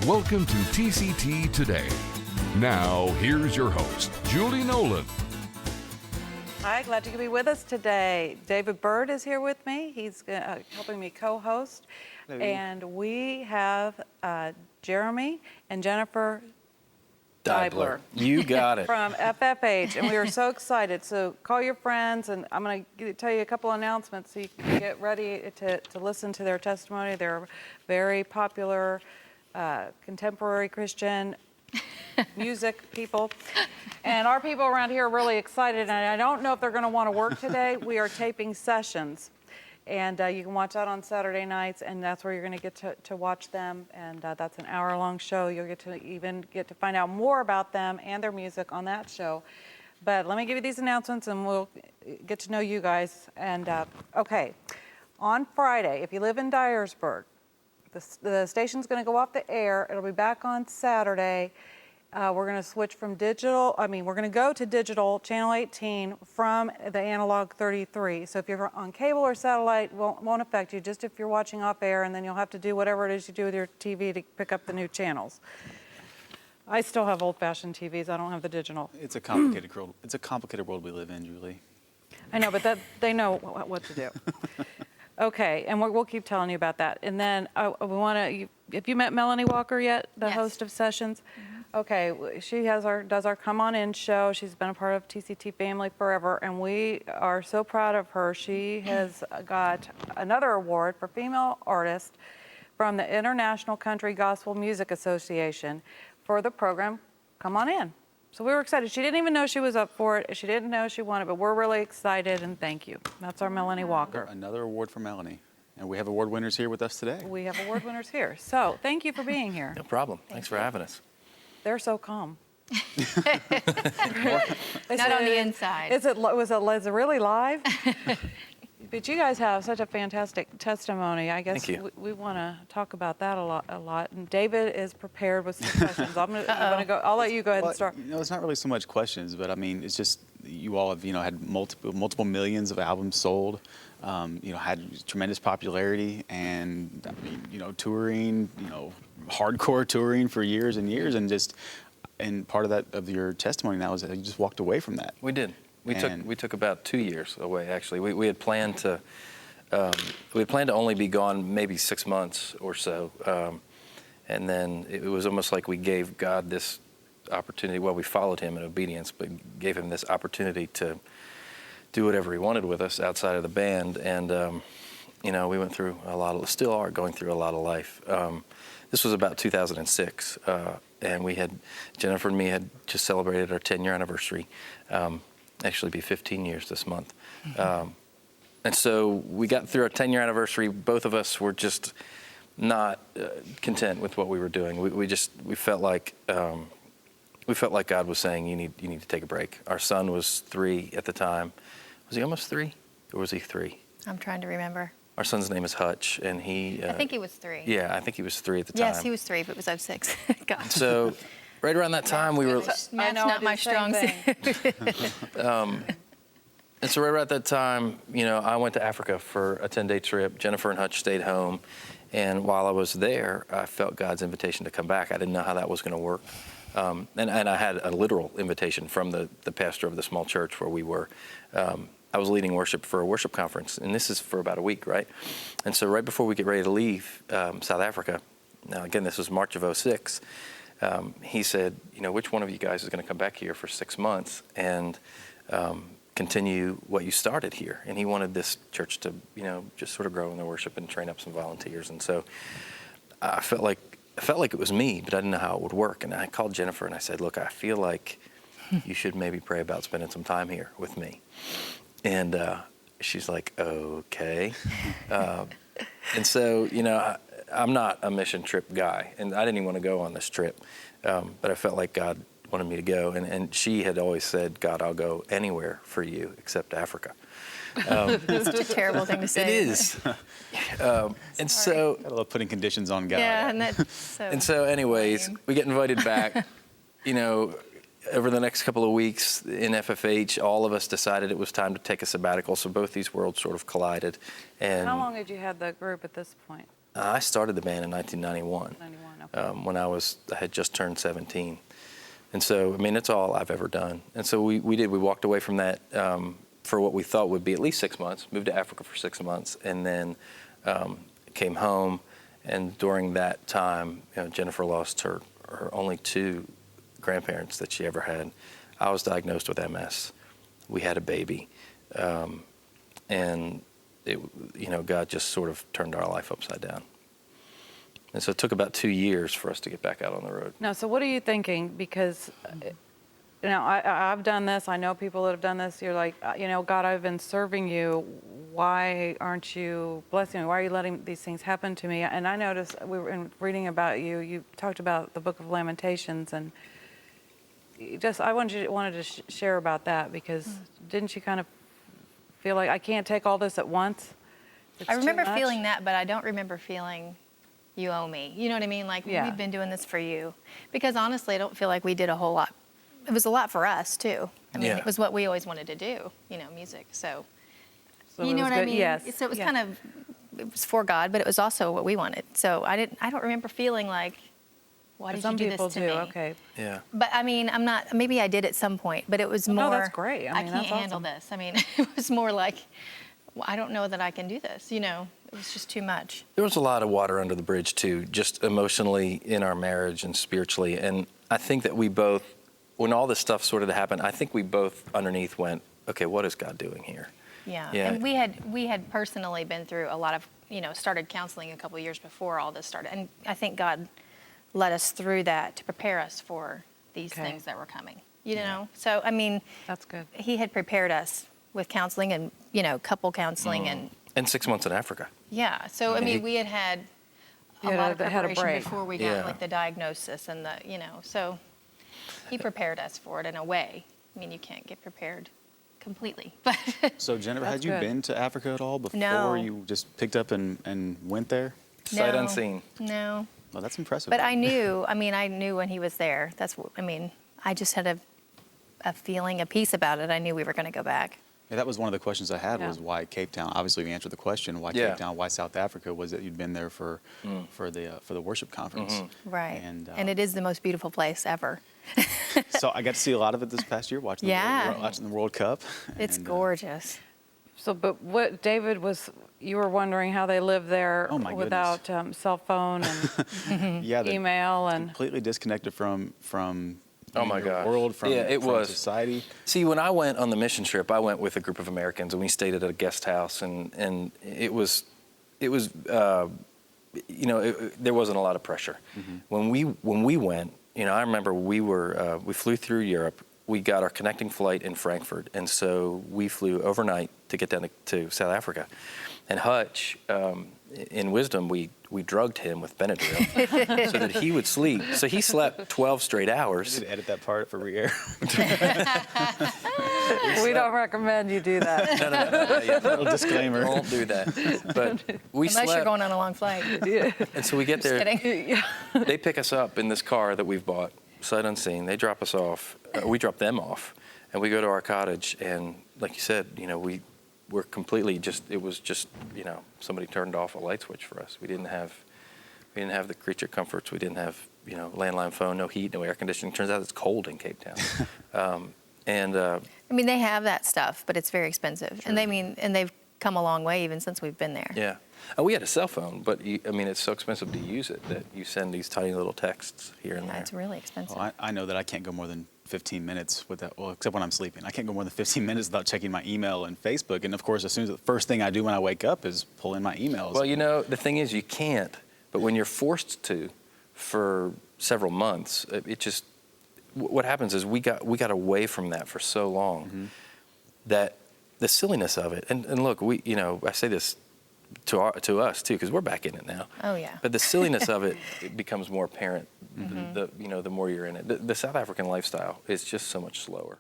Welcome to TCT Today. Now, here's your host, Julie Nolan. Hi, glad you could be with us today. Byrd is here with me. He's helping me co-host. Hello. And we have Jeromy and Jennifer Deibler. You got it. From FFH, and we are so excited. So call your friends, and I'm going to tell you a couple announcements so you can get ready to listen to their testimony. They're very popular contemporary Christian music people. And our people around here are really excited, and I don't know if they're going to want to work today. We are taping sessions, and you can watch that on Saturday nights, and that's where you're going to get to watch them, and that's an hour-long show. You'll get to find out more about them and their music on that show. But let me give you these announcements, and we'll get to know you guys. And okay, on Friday, if you live in Dyersburg, the station's going to go off the air. It'll be back on Saturday. We're going to switch from digital, we're going to go to digital, channel 18, from the analog 33. So if you're on cable or satellite, won't affect you, just if you're watching off air, and then you'll have to do whatever it is you do with your TV to pick up the new channels. I still have old-fashioned TVs. I don't have the digital. It's a complicated world. It's a complicated world we live in, Julie. I know, but they know what to do. Okay, and we'll keep telling you about that. And then we want to. Have you met Melanie Walker yet, the Yes. host of Sessions? Mm-hmm. Okay, she does our Come On In show. She's been a part of TCT family forever, and we are so proud of her. She has got another award for female artist from the International Country Gospel Music Association for the program Come On In. So we were excited. She didn't even know she was up for it. She didn't know she won it, but we're really excited, and thank you. That's our Melanie Walker. Another award for Melanie. And we have award winners here with us today. We have award winners here. So thank you for being here. No problem. Thanks for having us. They're so calm. Not on the inside. Was it really live? But you guys have such a fantastic testimony. I guess Thank you. we want to talk about that a lot. And David is prepared with some questions. I'll let you go ahead and start. It's not really so much questions, but it's just you all have had multiple millions of albums sold. Had tremendous popularity, and touring, hardcore touring for years and years, and part of that of your testimony now is that you just walked away from that. We did. We took about 2 years away. Actually, we had planned to only be gone maybe 6 months or so, and then it was almost like we gave God this opportunity. Well, we followed Him in obedience, but gave Him this opportunity to do whatever He wanted with us outside of the band. And we went through still are going through a lot of life. This was about 2006, and Jennifer and me had just celebrated our 10-year anniversary. Actually be 15 years this month. And so we got through our 10-year anniversary. Both of us were just not content with what we were doing. We felt like God was saying, you need to take a break. Our son was 3 at the time. Was he almost 3, or was he 3? I'm trying to remember. Our son's name is Hutch, and he... I think he was 3. Yeah, I think he was 3 at the time. Yes, he was 3, but it was 06. God. So right around that time, we were... Math's not my strong suit. And so right around that time, I went to Africa for a 10-day trip. Jennifer and Hutch stayed home. And while I was there, I felt God's invitation to come back. I didn't know how that was going to work. And I had a literal invitation from the pastor of the small church where we were. I was leading worship for a worship conference, and this is for about a week, right? And so right before we get ready to leave South Africa, now again, this was March of 06, he said, which one of you guys is going to come back here for 6 months and continue what you started here? And he wanted this church to, just sort of grow in their worship and train up some volunteers. And so I felt like it was me, but I didn't know how it would work. And I called Jennifer and I said, look, I feel like you should maybe pray about spending some time here with me. And she's like, okay. And so, I'm not a mission trip guy, and I didn't even want to go on this trip, but I felt like God wanted me to go. And she had always said, God, I'll go anywhere for you except Africa. That's such a terrible thing to say. It is. And so... I love putting conditions on God. Yeah, and that's so... And so anyways, we get invited back, over the next couple of weeks in FFH, all of us decided it was time to take a sabbatical, so both these worlds sort of collided. And how long had you had the group at this point? I started the band in 1991. 91, when I had just turned 17. And so, I mean, it's all I've ever done. And so we walked away from that for what we thought would be at least 6 months, moved to Africa for 6 months, and then came home. And during that time, Jennifer lost her only 2 grandparents that she ever had. I was diagnosed with MS. We had a baby. And God just sort of turned our life upside down. And so it took about 2 years for us to get back out on the road. Now, so what are you thinking? Because, I've done this. I know people that have done this. You're like, God, I've been serving you. Why aren't you blessing me? Why are you letting these things happen to me? And I noticed we were reading about you. You talked about the Book of Lamentations, and I wanted to share about that, because didn't you kind of feel like, I can't take all this at once? It's I remember too much? feeling that, but I don't remember feeling you owe me. You know what I mean? Like, Yeah. we've been doing this for you. Because honestly, I don't feel like we did a whole lot. It was a lot for us, too. I mean, Yeah. it was what we always wanted to do, music. So So you it know was what I good. mean? Yes. So it was Yeah. it was for God, but it was also what we wanted. So I don't remember feeling like, why did you Some do people this to do. me? Okay. Yeah. But I mean, maybe I did at some point, but it was more. no, that's great. I mean, can't that's handle awesome. this. I mean, it was more like, well, I don't know that I can do this. It was just too much. There was a lot of water under the bridge, too, just emotionally in our marriage and spiritually. And I think that we both, when all this stuff sort of happened, I think we both underneath went, okay, what is God doing here? Yeah. Yeah. And we had personally been through a lot of, started counseling a couple of years before all this started. And I think God led us through that to prepare us for these Okay. things that were coming, So, I mean, That's good. he had prepared us with counseling and, couple counseling and, And 6 months in Africa. yeah. So, I mean, we had a You had lot of had a preparation break. before we Yeah. got like the diagnosis and so he prepared us for it in a way. I mean, you can't get prepared completely, but So Jennifer, That's had you good. been to Africa at all before No. you just picked up and went there? Sight No. unseen. no. Well, that's impressive. But I knew when he was there. I just had a feeling, a peace about it. I knew we were going to go back. Yeah, that was one of the questions I had, Yeah. was why Cape Town. Obviously, you answered the question, why Yeah. Cape Town, why South Africa, was that you'd been there for the worship conference. Right. And it is the most beautiful place ever. so I got to see a lot of it this past year, watching Yeah. watching the World Cup. It's And, gorgeous. So, but what David you were wondering how they live there Oh, my without cell phone and yeah, email and. completely disconnected from Oh, my your gosh. world, from, Yeah, it from was. society. See, when I went on the mission trip, I went with a group of Americans, and we stayed at a guest house, and it was, there wasn't a lot of pressure. When we went, I remember we flew through Europe. We got our connecting flight in Frankfurt, and so we flew overnight to get down to South Africa. And Hutch, in wisdom, we drugged him with Benadryl so that he would sleep. So he slept 12 straight I hours. did edit that part for re-air. We don't recommend you do that. Yeah, Little disclaimer. Don't do that. But we Unless you're slept, going on a long flight. and so we get there. Kidding. They pick us up in this car that we've bought, sight unseen. They drop us off. We drop them off, and we go to our cottage. And like you said, we're completely it was just, somebody turned off a light switch for us. We didn't have the creature comforts. We didn't have, landline phone, no heat, no air conditioning. Turns out it's cold in Cape Town. They have that stuff, but it's very expensive. Sure. And they've come a long way even since we've been there. Yeah. And we had a cell phone, but it's so expensive to use it that you send these tiny little texts here and Yeah, there. it's really expensive. Well, I know that I can't go more than 15 minutes with that, well, except when I'm sleeping. I can't go more than 15 minutes without checking my email and Facebook. And of course, as soon as the first thing I do when I wake up is pull in my emails. Well, the thing is, you can't. But when you're forced to, for several months, what happens is we got away from that for so long that the silliness of it. And look, I say this to us too, because we're back in it now. Oh, yeah. But the silliness of it becomes more apparent. The more you're in it. The South African lifestyle is just so much slower.